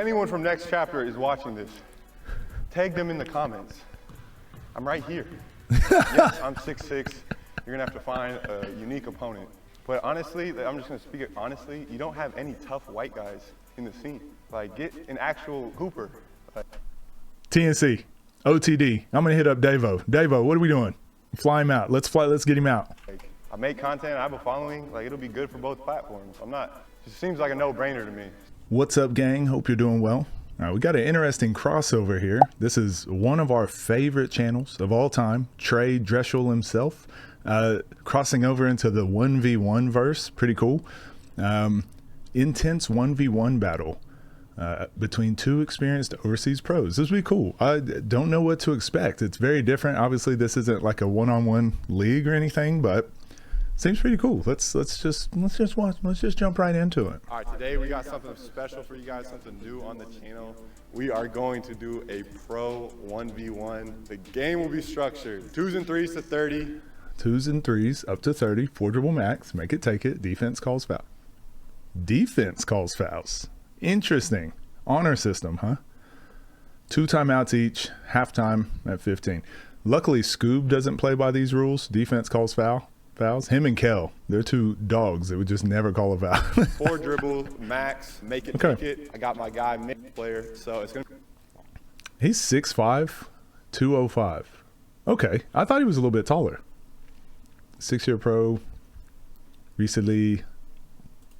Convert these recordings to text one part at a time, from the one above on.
anyone from Next Chapter is watching this, tag them in the comments. I'm right here. Yes, I'm 6'6". You're gonna have to find a unique opponent. But honestly, I'm just gonna speak it honestly, you don't have any tough white guys in the scene. Like, get an actual hooper. TNC, OTD. I'm gonna hit up Davo. Davo, what are we doing? Fly him out. Let's get him out. Like, I make content, I have a following, like it'll be good for both platforms. It seems like a no-brainer to me. What's up, gang? Hope you're doing well. All right, we got an interesting crossover here. This is one of our favorite channels of all time, Trey, Dreschel himself, crossing over into the 1v1 verse. Pretty cool. Intense 1v1 battle between two experienced overseas pros. This will be cool. I don't know what to expect. It's very different. Obviously, this isn't like a one-on-one league or anything, but seems pretty cool. Let's just watch. Let's just jump right into it. All right, today we got something special for you guys, something new on the channel. We are going to do a pro 1v1. The game will be structured 2s and 3s to 30. 2s and 3s up to 30. 4 dribble max. Make it take it. Defense calls foul. Defense calls fouls. Interesting. Honor system, huh? 2 timeouts each. Halftime at 15. Luckily, Scoob doesn't play by these rules. Defense calls fouls. Him and Kel, they're two dogs that would just never call a foul. 4 dribble max, make it take it. I got my guy mid player, so it's gonna. He's 6'5", 205. Okay, I thought he was a little bit taller. 6-year pro, recently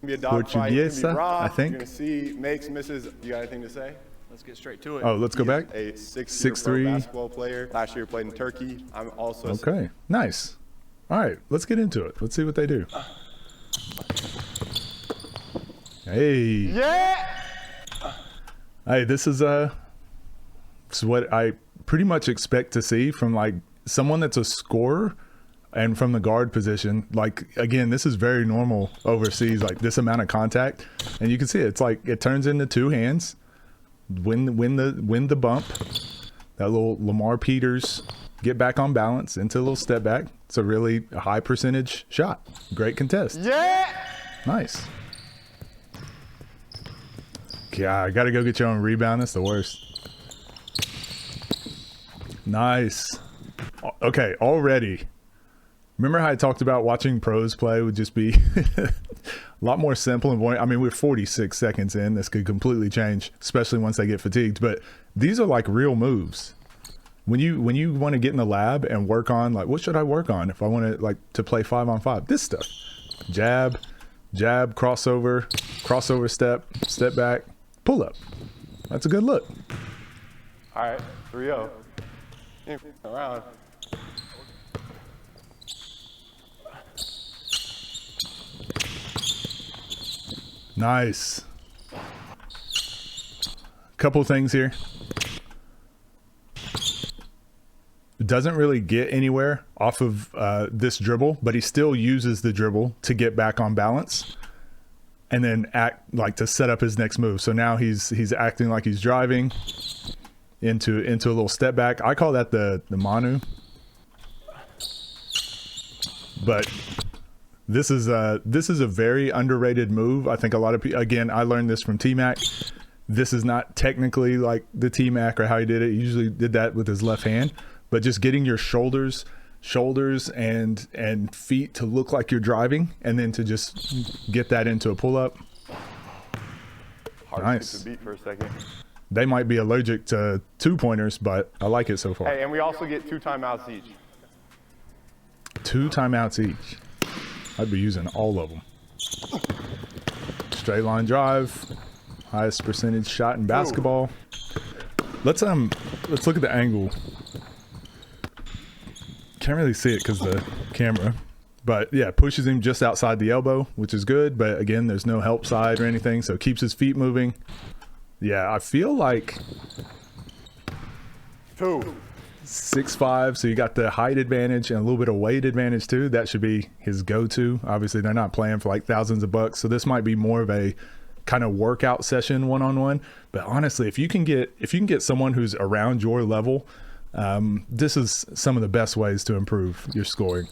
Be a dog fight. It's gonna be raw. I think. You're gonna see makes, misses. You got anything to say? Let's get straight to it. Oh, let's go back. A 6'3" basketball player. Last year played in Turkey. I'm also. Okay, nice. All right, let's get into it. Let's see what they do. Hey. Yeah. Hey, this is what I pretty much expect to see from like someone that's a scorer and from the guard position. Like, again, this is very normal overseas, like this amount of contact. And you can see it. It's like it turns into 2 hands. Win the bump. That little Lamar Peters get back on balance into a little step back. It's a really high percentage shot. Great contest. Yeah. Nice. Yeah, I gotta go get your own rebound. That's the worst. Nice. Okay, already. Remember how I talked about watching pros play would just be a lot more simple and boring? I mean, we're 46 seconds in. This could completely change, especially once they get fatigued. But these are like real moves. When you want to get in the lab and work on, like, what should I work on if I want to, like, to play 5-on-5? This stuff. Jab, crossover step, step back, pull up. That's a good look. All right, 3-0. Around. Nice. Couple things here. Doesn't really get anywhere off of this dribble, but he still uses the dribble to get back on balance and then act like to set up his next move. So now he's acting like he's driving into a little step back. I call that the Manu. But this is a very underrated move. I think a lot of people, again, I learned this from T-Mac. This is not technically like the T-Mac or how he did it. He usually did that with his left hand. But just getting your shoulders and feet to look like you're driving, and then to just get that into a pull-up. Nice. To beat for a second. They might be allergic to 2-pointers, but I like it so far. Hey, and we also get 2 timeouts each. 2 timeouts each. I'd be using all of them. Straight line drive, highest percentage shot in basketball. Let's look at the angle. Can't really see it because the camera, but yeah, pushes him just outside the elbow, which is good. But again, there's no help side or anything, so keeps his feet moving. Yeah, I feel like 6'5", so you got the height advantage and a little bit of weight advantage too. That should be his go-to. Obviously, they're not playing for like thousands of bucks, so this might be more of a kind of workout session one-on-one. But honestly, if you can get someone who's around your level, this is some of the best ways to improve your scoring.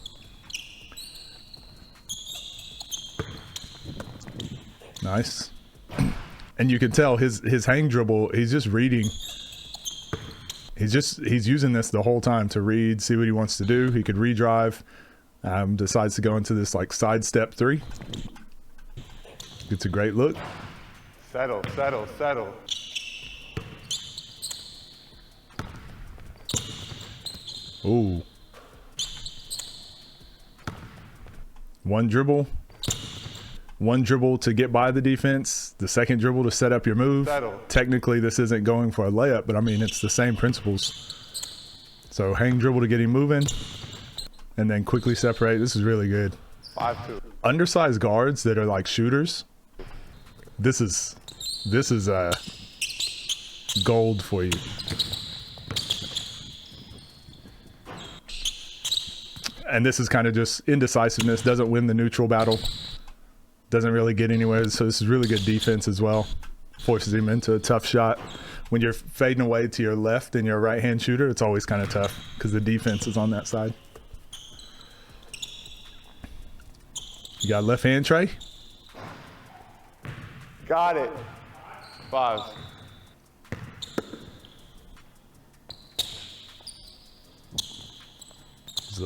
Nice. And you can tell his hang dribble, he's just reading. He's using this the whole time to read, see what he wants to do. He could redrive, decides to go into this like sidestep 3. It's a great look. Settle, settle, settle. Ooh. One dribble to get by the defense, the second dribble to set up your move. Settle. Technically, this isn't going for a layup, but I mean, it's the same principles. So hang dribble to get him moving, and then quickly separate. This is really good. 5-2. Undersized guards that are like shooters. This is gold for you. And this is kind of just indecisiveness, doesn't win the neutral battle, doesn't really get anywhere. So this is really good defense as well. Forces him into a tough shot. When you're fading away to your left and you're a right-hand shooter, it's always kind of tough because the defense is on that side. You got left hand, Trey? Got it. 5.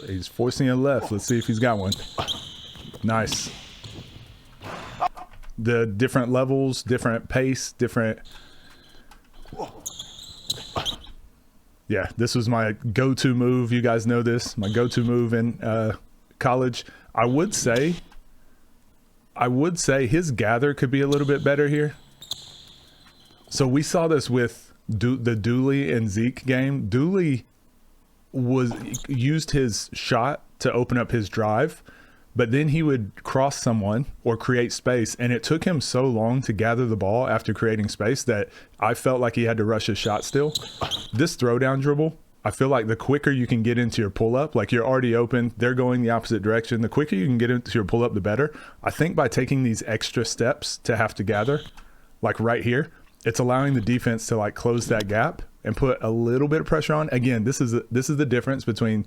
He's forcing it left. Let's see if he's got one. Nice. The different levels, different pace, different. Yeah, this was my go-to move. You guys know this. My go-to move in college. I would say his gather could be a little bit better here. So we saw this with the Dooley and Zeke game. Dooley used his shot to open up his drive, but then he would cross someone or create space, and it took him so long to gather the ball after creating space that I felt like he had to rush his shot still. This throwdown dribble, I feel like the quicker you can get into your pull-up, like you're already open, they're going the opposite direction, the quicker you can get into your pull-up, the better. I think by taking these extra steps to have to gather, like right here, it's allowing the defense to like close that gap and put a little bit of pressure on. Again, this is the difference between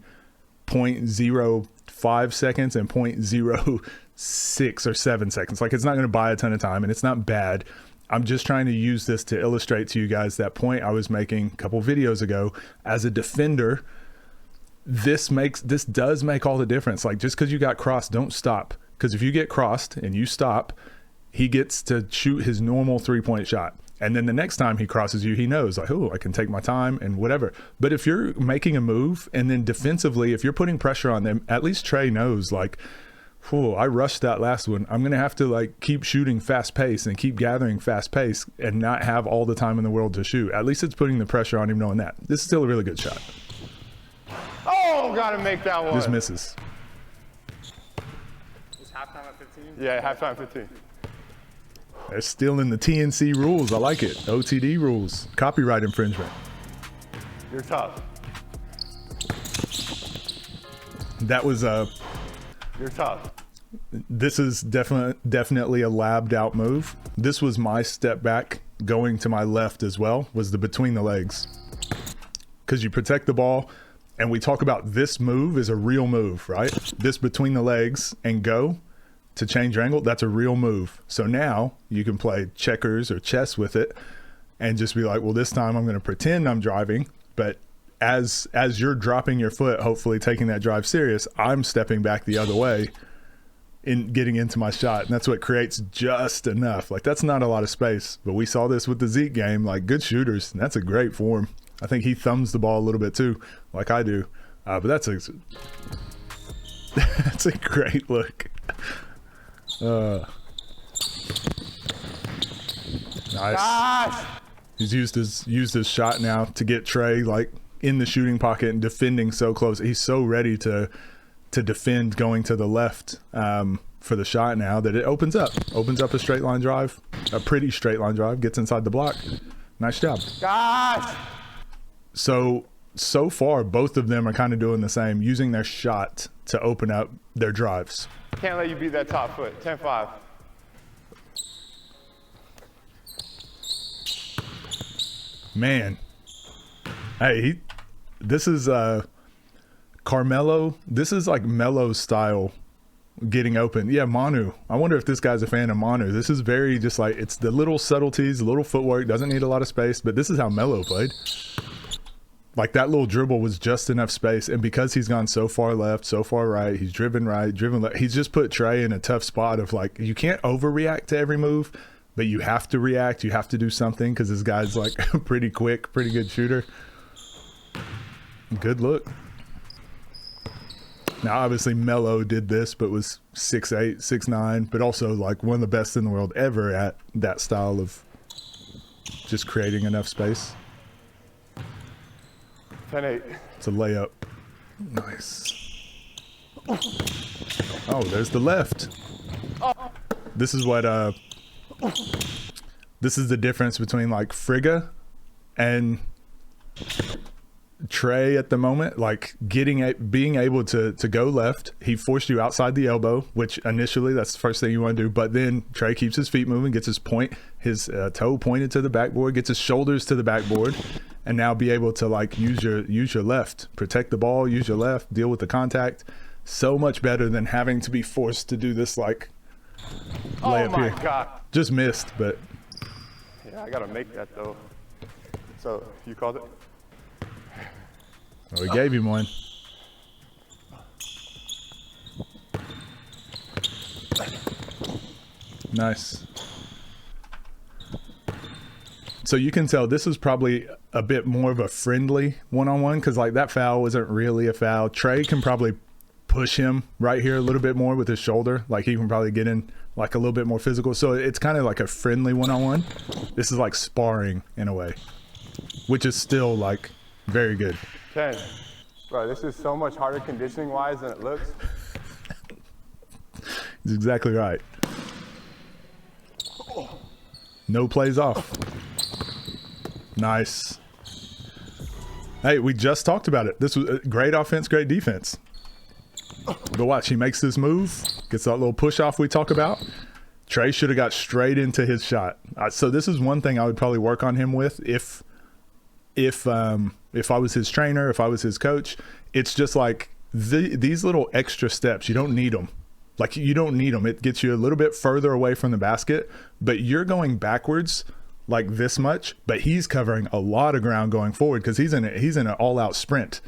0.05 seconds and 0.06 or 7 seconds. Like, it's not going to buy a ton of time, and it's not bad. I'm just trying to use this to illustrate to you guys that point I was making a couple videos ago. As a defender, this does make all the difference. Like, just because you got crossed, don't stop. Because if you get crossed and you stop, he gets to shoot his normal 3-point shot. And then the next time he crosses you, he knows, like, oh, I can take my time and whatever. But if you're making a move and then defensively, if you're putting pressure on them, at least Trey knows, like, oh, I rushed that last one. I'm going to have to like keep shooting fast pace and keep gathering fast pace and not have all the time in the world to shoot. At least it's putting the pressure on him knowing that. This is still a really good shot. Oh, gotta make that one. Just misses. Is halftime at 15? Yeah, halftime 15. They're still in the TNC rules. I like it. OTD rules. Copyright infringement. You're tough. That was You're tough. this is definitely a labbed out move. This was my step back going to my left as well, was the between the legs. Because you protect the ball, and we talk about this move is a real move, right? This between the legs and go to change your angle, that's a real move. So now you can play checkers or chess with it and just be like, well, this time I'm going to pretend I'm driving, but as you're dropping your foot, hopefully taking that drive serious, I'm stepping back the other way in getting into my shot. And that's what creates just enough. Like, that's not a lot of space, but we saw this with the Zeke game, like good shooters. And that's a great form. I think he thumbs the ball a little bit too, like I do. But that's a great look. Nice. Gosh! He's used his shot now to get Trey like in the shooting pocket and defending so close. He's so ready to defend going to the left for the shot now that it opens up a straight line drive, a pretty straight line drive, gets inside the block. Nice job. Gosh! So far, both of them are kind of doing the same, using their shot to open up their drives. Can't let you beat that top foot. 10-5. Man. Hey, this is Carmelo. This is like Melo style getting open. Yeah, Manu. I wonder if this guy's a fan of Manu. This is very just like, it's the little subtleties, the little footwork, doesn't need a lot of space, but this is how Melo played. Like that little dribble was just enough space, and because he's gone so far left, so far right, he's driven right, driven left, he's just put Trey in a tough spot of like, you can't overreact to every move, but you have to react, you have to do something, because this guy's like pretty quick, pretty good shooter. Good look. Now obviously Melo did this, but was 6'8", 6'9", but also like one of the best in the world ever at that style of just creating enough space. 10-8. It's a layup. Nice. Oh, there's the left. This is what this is the difference between like Frigga and Trey at the moment. Like being able to go left. He forced you outside the elbow, which initially that's the first thing you want to do, but then Trey keeps his feet moving, gets his toe pointed to the backboard, gets his shoulders to the backboard, and now be able to like use your left, protect the ball, use your left, deal with the contact. So much better than having to be forced to do this like layup oh my here. God. Just missed, but Yeah, I gotta make that though. So you called it? well, we gave him one. Nice. So you can tell this is probably a bit more of a friendly one-on-one, because like that foul wasn't really a foul. Trey can probably push him right here a little bit more with his shoulder. Like he can probably get in like a little bit more physical. So it's kind of like a friendly one-on-one. This is like sparring in a way, which is still like very good. Ken, bro, this is so much harder conditioning-wise than it looks. He's exactly right. No plays off. Nice. Hey, we just talked about it. This was great offense, great defense. But watch, he makes this move, gets that little push off we talk about. Trey should have got straight into his shot. So this is one thing I would probably work on him with if I was his trainer, if I was his coach. It's just like these little extra steps, you don't need them. Like you don't need them. It gets you a little bit further away from the basket, but you're going backwards like this much, but he's covering a lot of ground going forward because he's in an all-out sprint.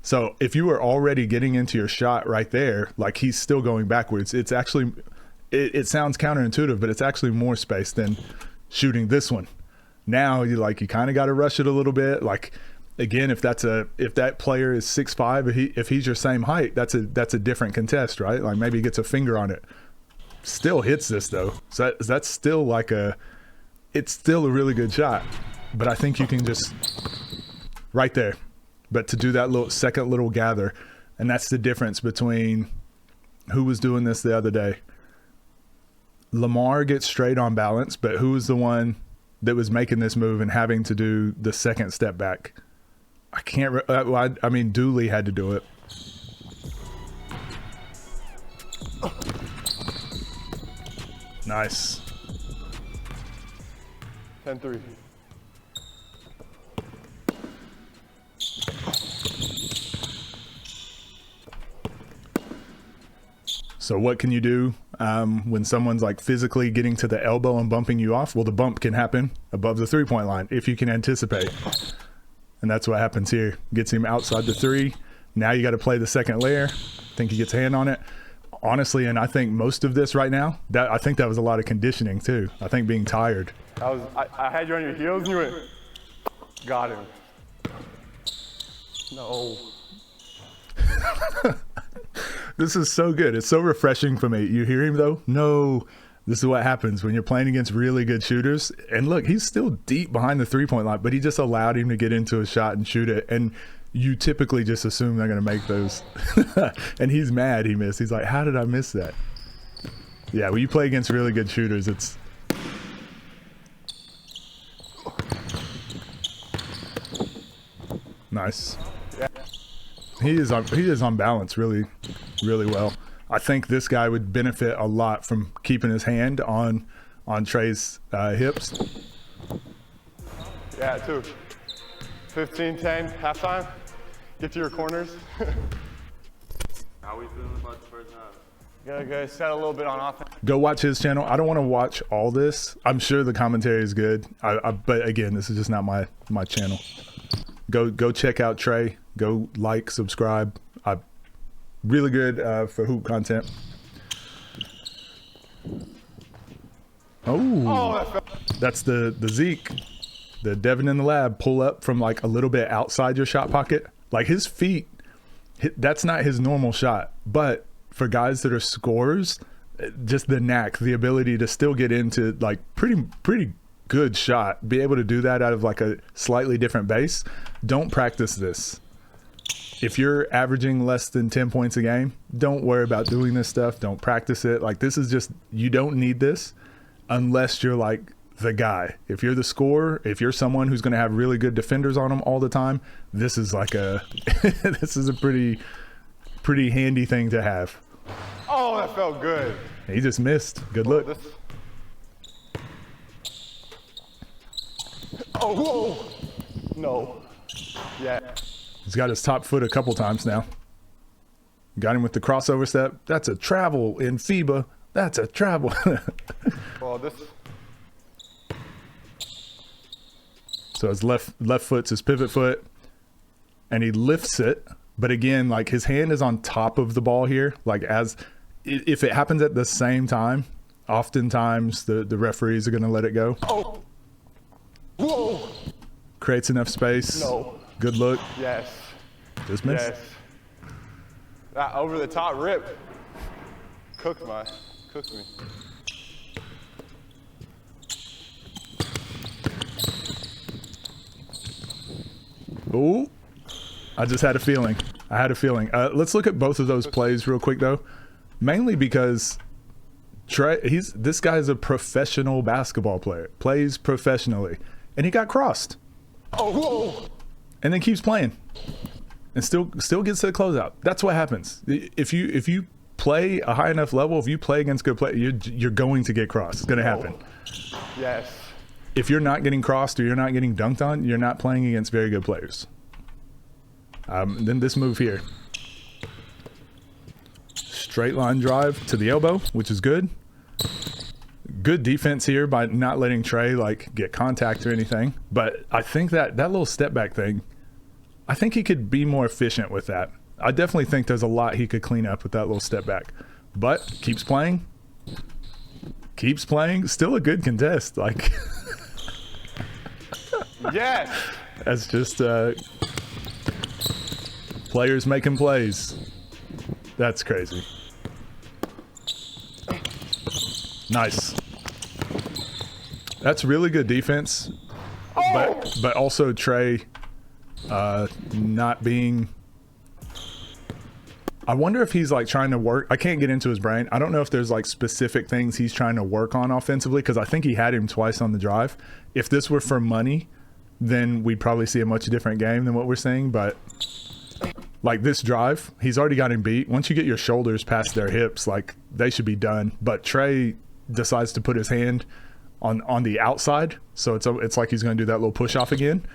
So if you were already getting into your shot right there, like he's still going backwards, it's actually, it sounds counterintuitive, but it's actually more space than shooting this one. Now you kind of got to rush it a little bit. Like again, if that player is 6'5", if he's your same height, that's a different contest, right? Like maybe he gets a finger on it. Still hits this though. So that's still it's still a really good shot, but I think you can just right there. But to do that second little gather, and that's the difference between who was doing this the other day. Lamar gets straight on balance, but who was the one that was making this move and having to do the second step back? I can't. I mean, Dooley had to do it. Nice. 10-3. So what can you do when someone's like physically getting to the elbow and bumping you off? Well, the bump can happen above the three-point line if you can anticipate. And that's what happens here. Gets him outside the three. Now you got to play the second layer. I think he gets a hand on it. Honestly, and I think most of this right now, I think that was a lot of conditioning too. I think being tired. I had you on your heels and you went, got him. No. This is so good. It's so refreshing for me. You hear him though? No. This is what happens when you're playing against really good shooters. And look, he's still deep behind the three-point line, but he just allowed him to get into a shot and shoot it. And you typically just assume they're going to make those. And he's mad he missed. He's like, how did I miss that? Yeah, when you play against really good shooters, it's... Nice. He is on balance really, really well. I think this guy would benefit a lot from keeping his hand on Trey's hips. Yeah, 2. 15-10, halftime. Get to your corners. How we feeling about the first half? Gotta set a little bit on offense. Go watch his channel. I don't want to watch all this. I'm sure the commentary is good. But again, this is just not my channel. Go check out Trey. Go like, subscribe. Really good for hoop content. Oh, that's the Zeke, the Devin in the lab pull up from like a little bit outside your shot pocket. Like his feet, that's not his normal shot. But for guys that are scorers, just the knack, the ability to still get into like pretty good shot, be able to do that out of like a slightly different base. Don't practice this. If you're averaging less than 10 points a game, don't worry about doing this stuff. Don't practice it. Like this is just, you don't need this unless you're like the guy. If you're the scorer, if you're someone who's going to have really good defenders on them all the time, this is like a, this is a pretty handy thing to have. Oh, that felt good. He just missed. Good look. Oh, whoa. No. Yeah. He's got his top foot a couple times now. Got him with the crossover step. That's a travel in FIBA. That's a travel. Well, So his left foot's his pivot foot, and he lifts it. But again, like his hand is on top of the ball here. Like if it happens at the same time, oftentimes the referees are going to let it go. Oh. Whoa. Creates enough space. No. Good look. Yes. Just missed. Yes. That over the top rip cooked me. Ooh. I just had a feeling. Let's look at both of those plays real quick though. Mainly because Trey, this guy's a professional basketball player. Plays professionally. And he got crossed. Oh, whoa. And then keeps playing. And still gets to the closeout. That's what happens. If you play a high enough level, if you play against good players, you're going to get crossed. It's going to happen. Yes. If you're not getting crossed or you're not getting dunked on, you're not playing against very good players. Then this move here. Straight line drive to the elbow, which is good. Good defense here by not letting Trey like get contact or anything. But I think that little step back thing, I think he could be more efficient with that. I definitely think there's a lot he could clean up with that little step back. But keeps playing. Still a good contest. Like yes. That's just players making plays. That's crazy. Nice. That's really good defense. But also Trey not being, I wonder if he's like trying to work. I can't get into his brain. I don't know if there's like specific things he's trying to work on offensively, because I think he had him twice on the drive. If this were for money, then we'd probably see a much different game than what we're seeing. But like this drive, he's already got him beat. Once you get your shoulders past their hips, like they should be done. But Trey decides to put his hand on the outside, so it's like he's going to do that little push off again.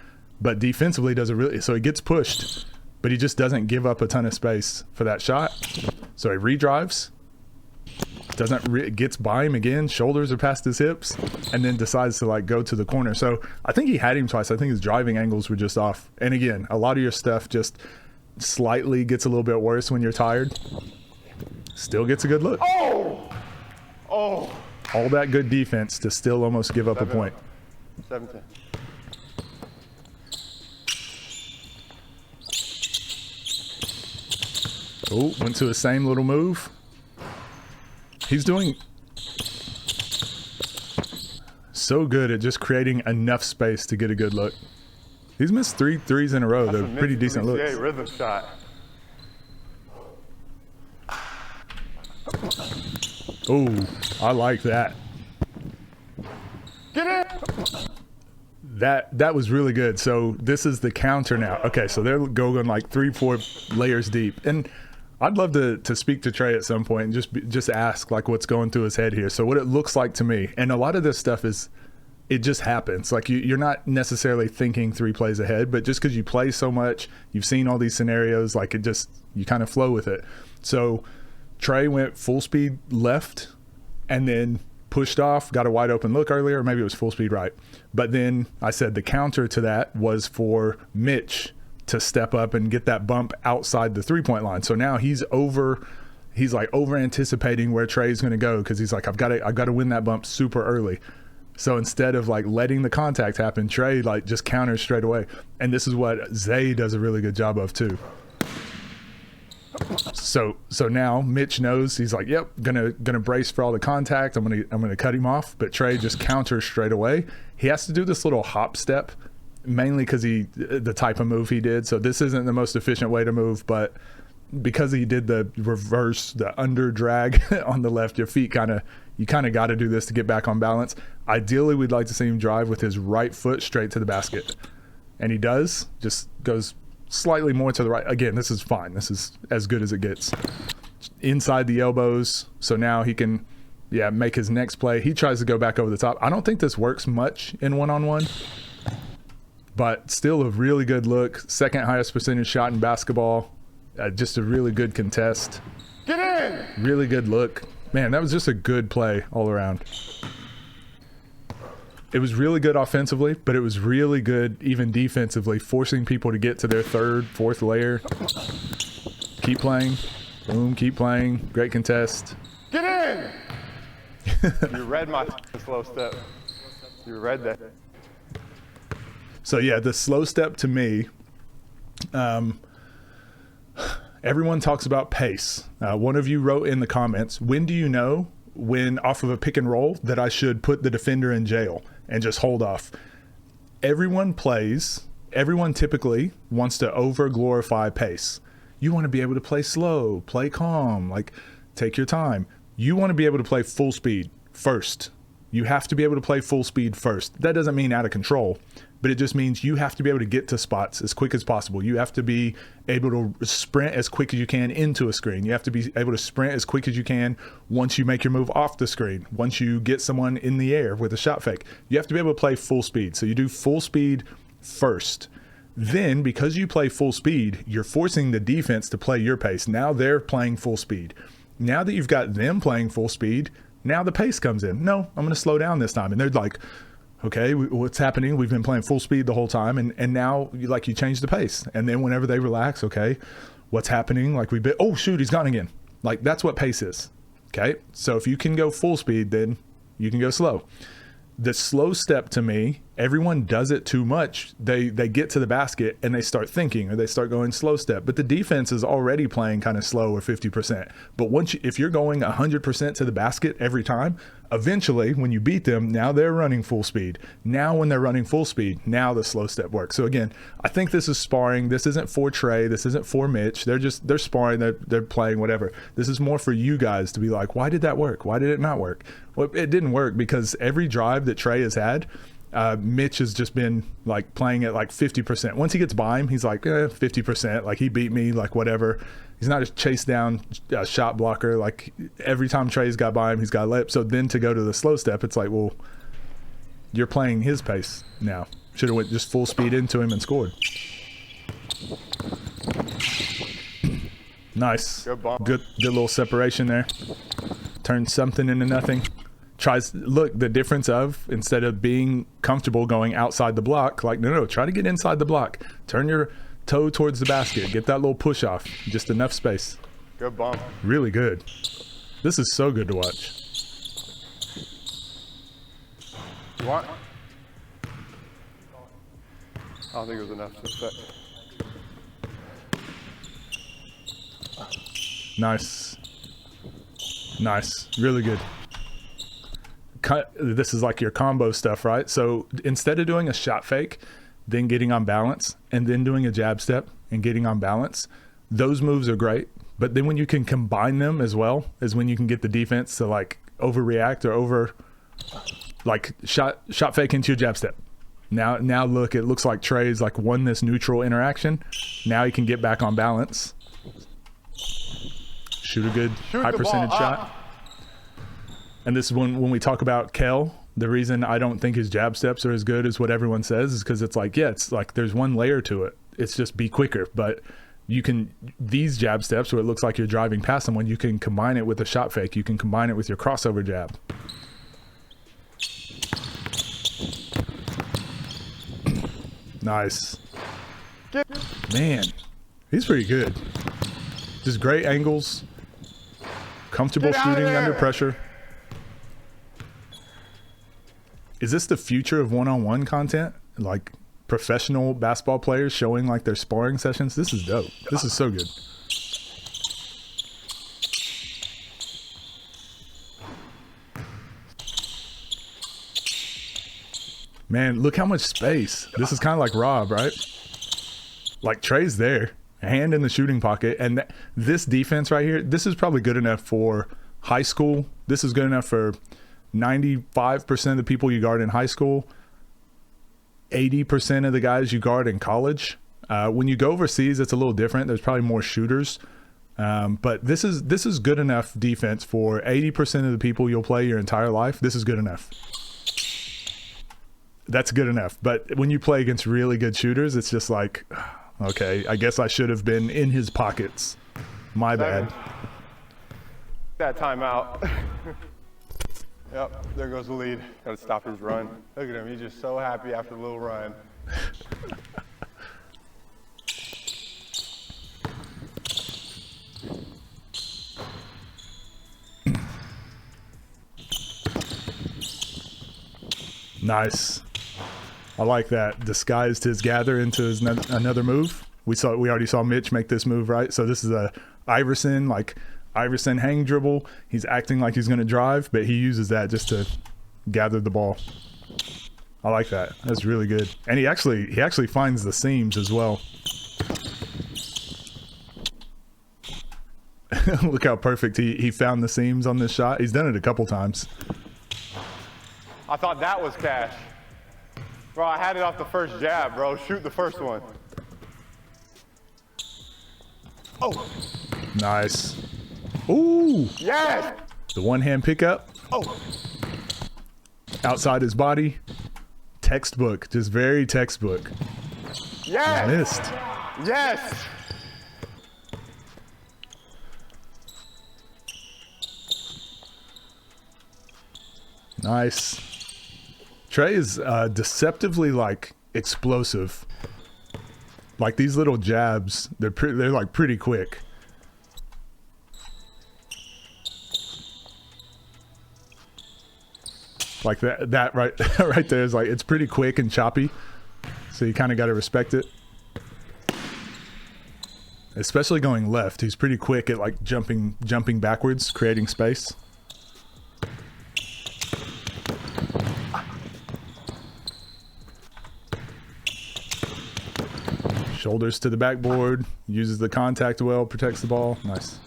But defensively does it really, so he gets pushed, but he just doesn't give up a ton of space for that shot. So he redrives, gets by him again, shoulders are past his hips, and then decides to like go to the corner. So I think he had him twice. I think his driving angles were just off. And again, a lot of your stuff just slightly gets a little bit worse when you're tired. Still gets a good look. Oh! All that good defense to still almost give up a point. 17. Oh, went to the same little move. He's doing so good at just creating enough space to get a good look. He's missed 3 threes in a row. They're pretty decent looks. Rhythm shot. Oh, I like that. Get it! That was really good. So this is the counter now. Okay, so they're going like 3-4 layers deep. And I'd love to speak to Trey at some point and just ask like what's going through his head here. So what it looks like to me, and a lot of this stuff is, it just happens. Like you're not necessarily thinking 3 plays ahead, but just because you play so much, you've seen all these scenarios, like you kind of flow with it. So Trey went full speed left and then pushed off, got a wide open look earlier, or maybe it was full speed right. But then I said the counter to that was for Mitch to step up and get that bump outside the 3-point line. So now he's like over anticipating where Trey's going to go, because he's like, I've got to win that bump super early. So instead of like letting the contact happen, Trey like just counters straight away. And this is what Zay does a really good job of too. So now Mitch knows, he's like, yep, gonna brace for all the contact. I'm gonna cut him off. But Trey just counters straight away. He has to do this little hop step, mainly because the type of move he did. So this isn't the most efficient way to move, but because he did the reverse, the under drag on the left, your feet you kind of got to do this to get back on balance. Ideally, we'd like to see him drive with his right foot straight to the basket. And he does, just goes slightly more to the right. Again, this is fine. This is as good as it gets. Inside the elbows. So now he can, make his next play. He tries to go back over the top. I don't think this works much in one-on-one, but still a really good look. Second highest percentage shot in basketball. Just a really good contest. Get in! Really good look. Man, that was just a good play all around. It was really good offensively, but it was really good even defensively, forcing people to get to their third, fourth layer. Keep playing. Boom, keep playing. Great contest. Get in! You read my slow step. You read that. So yeah, the slow step to me, everyone talks about pace. One of you wrote in the comments, when do you know when off of a pick and roll that I should put the defender in jail and just hold off? Everyone typically wants to over glorify pace. You want to be able to play slow, play calm, like take your time. You want to be able to play full speed first. You have to be able to play full speed first. That doesn't mean out of control, but it just means you have to be able to get to spots as quick as possible. You have to be able to sprint as quick as you can into a screen. You have to be able to sprint as quick as you can once you make your move off the screen, once you get someone in the air with a shot fake. You have to be able to play full speed. So you do full speed first. Then, because you play full speed, you're forcing the defense to play your pace. Now they're playing full speed. Now that you've got them playing full speed, now the pace comes in. No, I'm going to slow down this time. And they're like, okay, what's happening? We've been playing full speed the whole time, and now you change the pace. And then whenever they relax, okay, what's happening? Like oh shoot, he's gone again. Like that's what pace is. Okay, so if you can go full speed, then you can go slow. The slow step to me, everyone does it too much. They get to the basket and they start thinking, or they start going slow step. But the defense is already playing kind of slow or 50%. But if you're going 100% to the basket every time, eventually when you beat them, now they're running full speed. Now when they're running full speed, now the slow step works. So again, I think this is sparring. This isn't for Trey. This isn't for Mitch. They're sparring. They're playing whatever. This is more for you guys to be like, why did that work? Why did it not work? Well, it didn't work because every drive that Trey has had, Mitch has just been like playing at like 50%. Once he gets by him, he's like 50%. Like he beat me, like whatever. He's not a chase down shot blocker. Like every time Trey's got by him, he's got lip. So then to go to the slow step, it's like, well, you're playing his pace now. Should have went just full speed into him and scored. Nice. Good little separation there. Turned something into nothing. Look, the difference of, instead of being comfortable going outside the block, like, no, try to get inside the block. Turn your toe towards the basket. Get that little push off. Just enough space. Good bump. Really good. This is so good to watch. You want? I don't think it was enough. Nice. Nice. Really good. This is like your combo stuff, right? So instead of doing a shot fake, then getting on balance, and then doing a jab step and getting on balance, those moves are great. But then when you can combine them as well, is when you can get the defense to like overreact or like shot fake into your jab step. Now look, it looks like Trey's like won this neutral interaction. Now he can get back on balance. Shoot a good high percentage shot. And this is when we talk about Kel, the reason I don't think his jab steps are as good as what everyone says is because it's like, it's like there's one layer to it. It's just be quicker. But you can, these jab steps where it looks like you're driving past someone, you can combine it with a shot fake. You can combine it with your crossover jab. Nice. Man, he's pretty good. Just great angles. Comfortable shooting under pressure. Is this the future of one-on-one content? Like professional basketball players showing like their sparring sessions? This is dope. This is so good. Man, look how much space. This is kind of like Rob, right? Like Trey's there, hand in the shooting pocket. And this defense right here, this is probably good enough for high school. This is good enough for 95% of the people you guard in high school, 80% of the guys you guard in college. When you go overseas, it's a little different. There's probably more shooters. But this is good enough defense for 80% of the people you'll play your entire life. This is good enough. That's good enough. But when you play against really good shooters, it's just like, okay, I guess I should have been in his pockets. My bad. That timeout. Yep, there goes the lead. Got to stop his run. Look at him, he's just so happy after the little run. Nice. I like that. Disguised his gather into his another move. We already saw Mitch make this move, right? So this is a Iverson hang dribble. He's acting like he's going to drive, but he uses that just to gather the ball. I like that. That's really good. And he actually finds the seams as well. Look how perfect he found the seams on this shot. He's done it a couple times. I thought that was cash. Bro, I had it off the first jab, bro. Shoot the first one. Oh. Nice. Ooh. Yes. The one-hand pickup. Oh. Outside his body. Textbook. Just very textbook. Yes. Missed. Yes. Nice. Trey is deceptively like explosive. Like these little jabs, they're like pretty quick. Like that right right there is like, it's pretty quick and choppy. So you kind of got to respect it. Especially going left, he's pretty quick at like jumping backwards, creating space. Shoulders to the backboard, uses the contact well, protects the ball. Nice.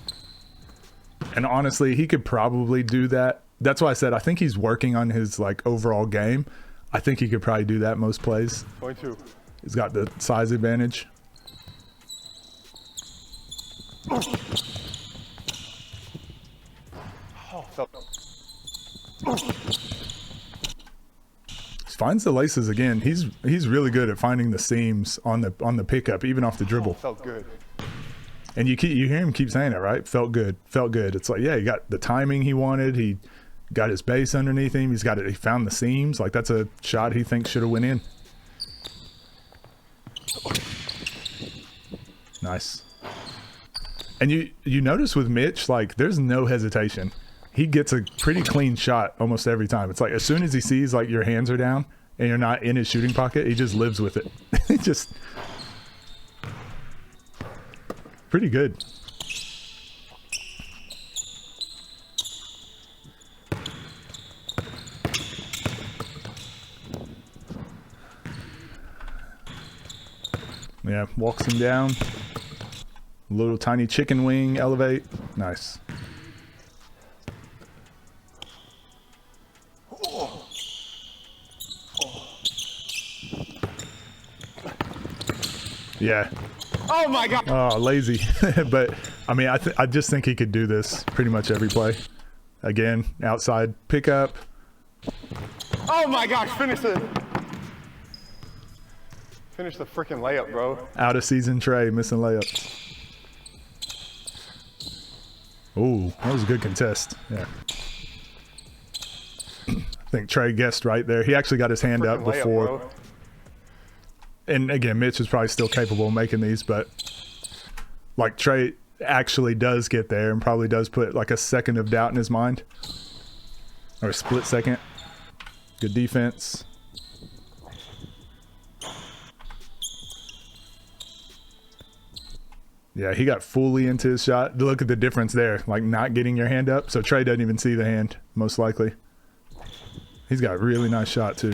And honestly, he could probably do that. That's why I said I think he's working on his like overall game. I think he could probably do that most plays. 22. He's got the size advantage. Finds the laces again. He's really good at finding the seams on the pickup, even off the dribble. Felt good. And you hear him keep saying it, right? Felt good. Felt good. It's like, yeah, he got the timing he wanted. He got his base underneath him. He's got it. He found the seams. Like that's a shot he thinks should have went in. Nice. And you notice with Mitch, like there's no hesitation. He gets a pretty clean shot almost every time. It's like as soon as he sees like your hands are down and you're not in his shooting pocket, he just lives with it. Just pretty good. Yeah, walks him down. Little tiny chicken wing, elevate. Nice. Yeah. Oh my God. Oh, lazy. But I mean, I just think he could do this pretty much every play. Again, outside pickup. Oh my gosh, finish it. finish the freaking layup, bro. Out of season Trey, missing layups. Ooh, that was a good contest. Yeah. I think Trey guessed right there. He actually got his hand up Freaking layup, before. bro. And again, Mitch is probably still capable of making these, but like Trey actually does get there and probably does put like a second of doubt in his mind. Or a split second. Good defense. Yeah, he got fully into his shot. Look at the difference there. Like not getting your hand up. So Trey doesn't even see the hand, most likely. He's got a really nice shot too.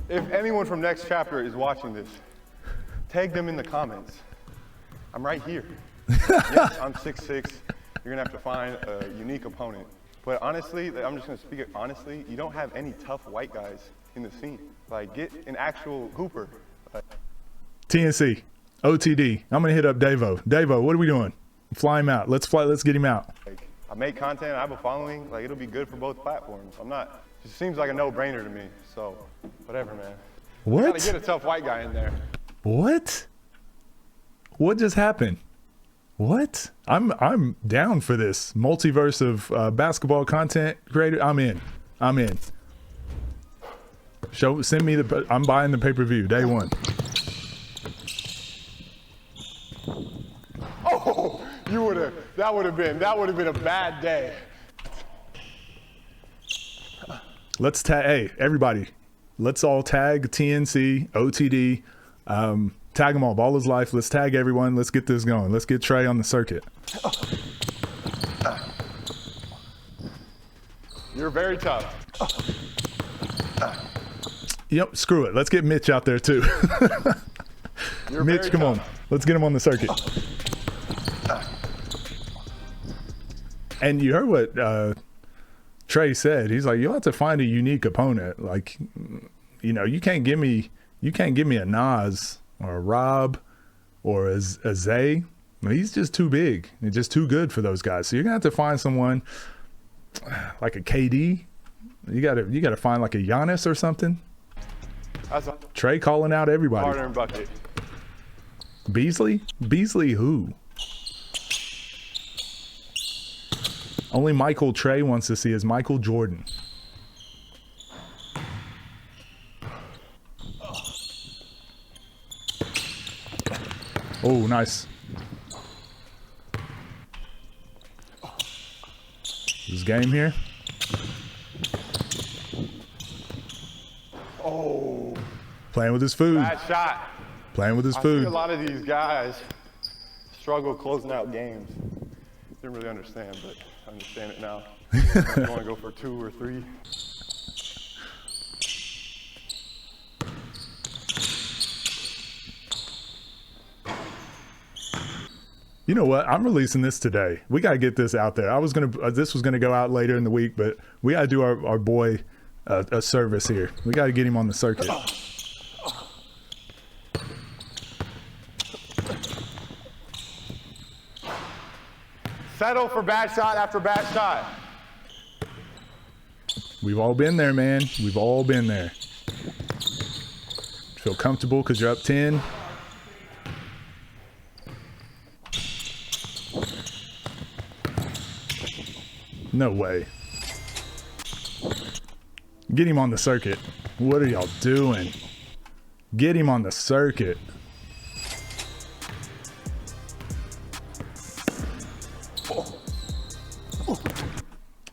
If anyone from Next Chapter is watching this, tag them in the comments. I'm right here. Yes, I'm 6'6". You're gonna have to find a unique opponent. But honestly, I'm just gonna speak it honestly, you don't have any tough white guys in the scene. Like, get an actual hooper. TNC, OTD. I'm gonna hit up Davo. Davo, what are we doing? Fly him out. Let's get him out. Like, I make content, I have a following, like it'll be good for both platforms. It just seems like a no-brainer to me. So, whatever, man. What? You gotta get a tough white guy in there. What? What just happened? What? I'm down for this multiverse of basketball content creator. I'm in. Send me I'm buying the pay-per-view day one. Oh, that would have been a bad day. Let's tag, hey, everybody, let's all tag TNC, OTD, tag them all, Ball is Life. Let's tag everyone. Let's get this going. Let's get Trey on the circuit. You're very tough. Yep, screw it. Let's get Mitch out there too. Mitch, come on. Let's get him on the circuit. And you heard what Trey said. He's like, you'll have to find a unique opponent. Like, you know, you can't give me a Nas or a Rob or a Zay. He's just too big and just too good for those guys. So you're gonna have to find someone like a KD. You gotta find like a Giannis or something. Trey calling out everybody. Harder and bucket. Beasley who? Only Michael Trey wants to see is Michael Jordan. Oh, nice. This game here. Oh. Playing with his food. Bad shot. Playing with his I food. see a lot of these guys struggle closing out games. Didn't really understand, but I understand it now. You want to go for 2 or 3. You know what? I'm releasing this today. We got to get this out there. This was gonna go out later in the week, but we got to do our boy a service here. We got to get him on the circuit. Settle for bad shot after bad shot. We've all been there, man. We've all been there. Feel comfortable because you're up 10. No way. Get him on the circuit. What are y'all doing? Get him on the circuit.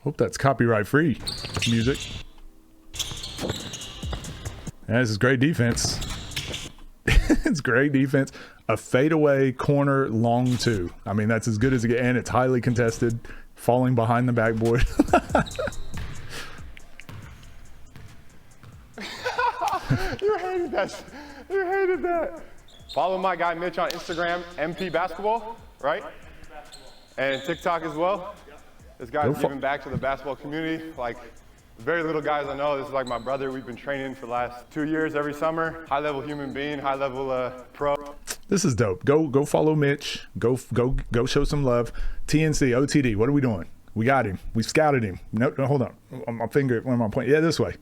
Hope that's copyright free music. Yeah, this is great defense. It's great defense. A fadeaway corner long 2. I mean, that's as good as it gets, and it's highly contested. Falling behind the backboard. You hated that. You hated that. Follow my guy Mitch on Instagram, MP Basketball, right? And TikTok as well. This guy's giving back to the basketball community. Like, very little guys I know. This is like my brother. We've been training for the last 2 years every summer. High level human being, high level pro. This is dope. Go follow Mitch. Go show some love. TNC, OTD. What are we doing? We got him. We scouted him. No, hold on. My finger. Where am I pointing? Yeah, this way.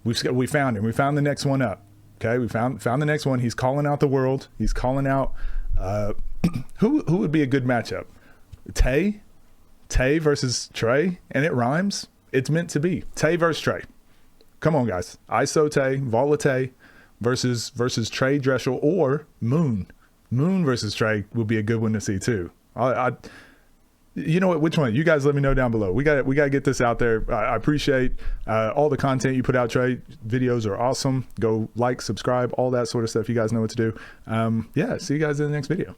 We found him. We found the next one up. Okay, we found the next one. He's calling out the world. He's calling out who would be a good matchup? Tay versus Trey, and it rhymes. It's meant to be. Tay versus Trey. Come on, guys. ISO Tay, Vola Tay versus Trey Dreschel, or Moon versus Trey would be a good one to see too. You know what? Which one? You guys let me know down below. We got to get this out there. I appreciate all the content you put out, Trey. Videos are awesome. Go like, subscribe, all that sort of stuff. You guys know what to do. Yeah, see you guys in the next video.